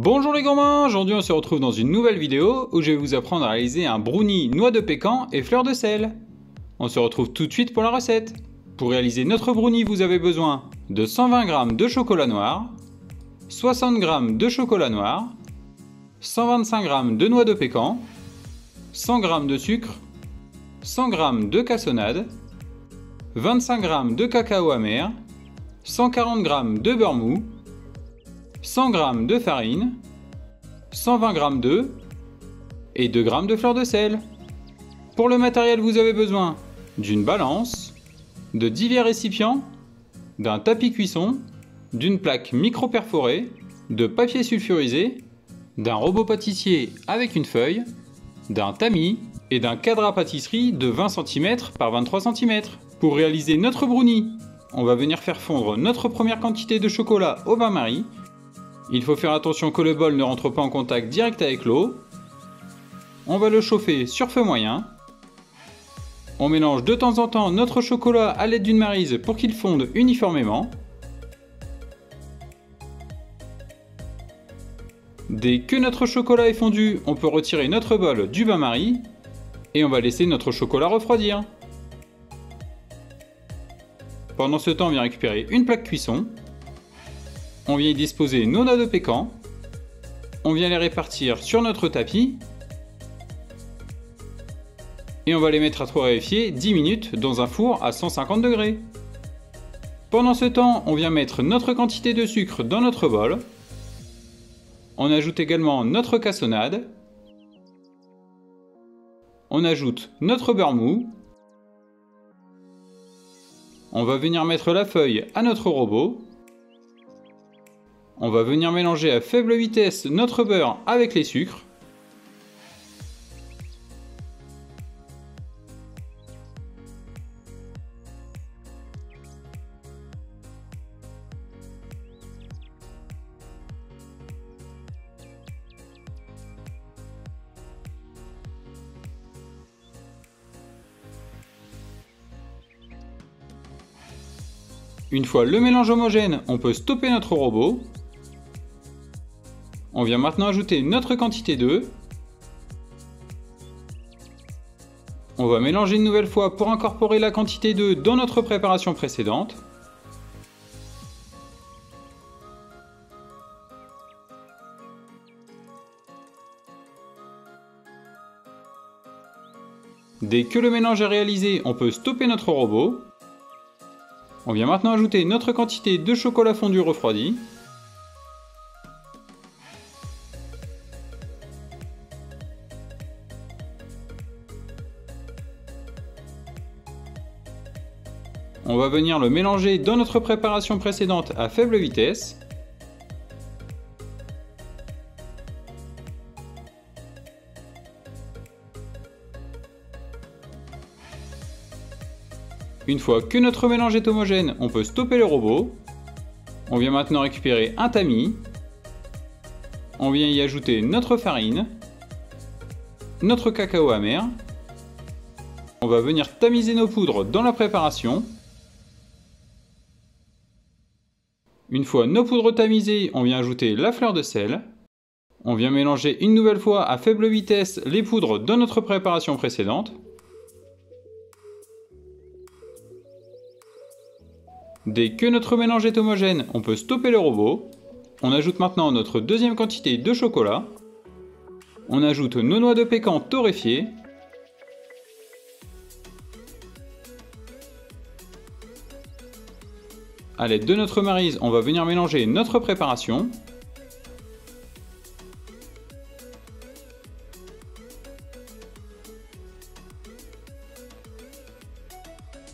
Bonjour les gourmands, aujourd'hui on se retrouve dans une nouvelle vidéo où je vais vous apprendre à réaliser un brownie noix de pécan et fleur de sel. On se retrouve tout de suite pour la recette. Pour réaliser notre brownie, vous avez besoin de 120 g de chocolat noir, 60 g de chocolat noir, 125 g de noix de pécan, 100 g de sucre, 100 g de cassonade, 25 g de cacao amer, 140 g de beurre mou, 100 g de farine, 120 g d'œufs et 2 g de fleur de sel. Pour le matériel, vous avez besoin d'une balance, de divers récipients, d'un tapis cuisson, d'une plaque micro-perforée, de papier sulfurisé, d'un robot pâtissier avec une feuille, d'un tamis et d'un cadre à pâtisserie de 20 cm par 23 cm. Pour réaliser notre brownie, on va venir faire fondre notre première quantité de chocolat au bain-marie. Il faut faire attention que le bol ne rentre pas en contact direct avec l'eau. On va le chauffer sur feu moyen. On mélange de temps en temps notre chocolat à l'aide d'une maryse pour qu'il fonde uniformément. Dès que notre chocolat est fondu, on peut retirer notre bol du bain-marie et on va laisser notre chocolat refroidir. Pendant ce temps, on vient récupérer une plaque cuisson. On vient y disposer nos noix de pécan. On vient les répartir sur notre tapis. Et on va les mettre à torréfier 10 minutes dans un four à 150 degrés. Pendant ce temps, on vient mettre notre quantité de sucre dans notre bol. On ajoute également notre cassonade. On ajoute notre beurre mou. On va venir mettre la feuille à notre robot. On va venir mélanger à faible vitesse notre beurre avec les sucres. Une fois le mélange homogène, on peut stopper notre robot. On vient maintenant ajouter notre quantité d'œufs. On va mélanger une nouvelle fois pour incorporer la quantité d'œufs dans notre préparation précédente. Dès que le mélange est réalisé, on peut stopper notre robot. On vient maintenant ajouter notre quantité de chocolat fondu refroidi. On va venir le mélanger dans notre préparation précédente à faible vitesse. Une fois que notre mélange est homogène, on peut stopper le robot. On vient maintenant récupérer un tamis. On vient y ajouter notre farine, notre cacao amer. On va venir tamiser nos poudres dans la préparation. Une fois nos poudres tamisées, on vient ajouter la fleur de sel. On vient mélanger une nouvelle fois à faible vitesse les poudres dans notre préparation précédente. Dès que notre mélange est homogène, on peut stopper le robot. On ajoute maintenant notre deuxième quantité de chocolat. On ajoute nos noix de pécan torréfiées. À l'aide de notre maryse, on va venir mélanger notre préparation.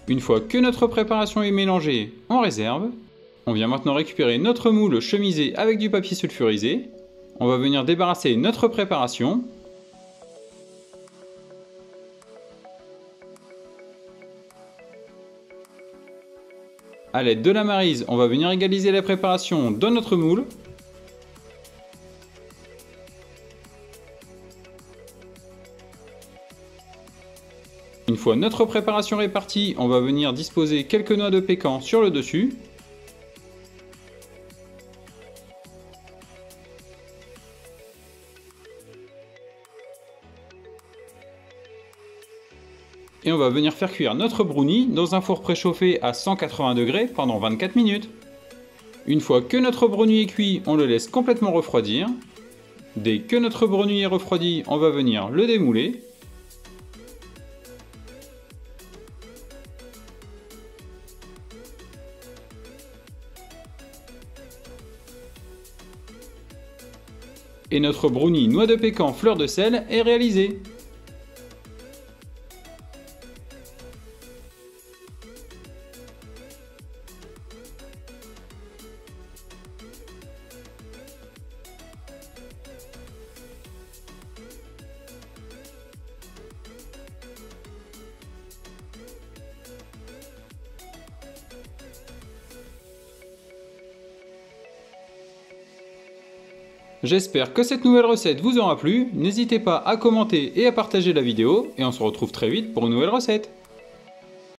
Une fois que notre préparation est mélangée, on réserve. On vient maintenant récupérer notre moule chemisé avec du papier sulfurisé. On va venir débarrasser notre préparation. À l'aide de la maryse, on va venir égaliser la préparation dans notre moule. Une fois notre préparation répartie, on va venir disposer quelques noix de pécan sur le dessus. Et on va venir faire cuire notre brownie dans un four préchauffé à 180 degrés pendant 24 minutes. Une fois que notre brownie est cuit, on le laisse complètement refroidir. Dès que notre brownie est refroidi, on va venir le démouler. Et notre brownie noix de pécan fleur de sel est réalisé. J'espère que cette nouvelle recette vous aura plu, n'hésitez pas à commenter et à partager la vidéo, et on se retrouve très vite pour une nouvelle recette.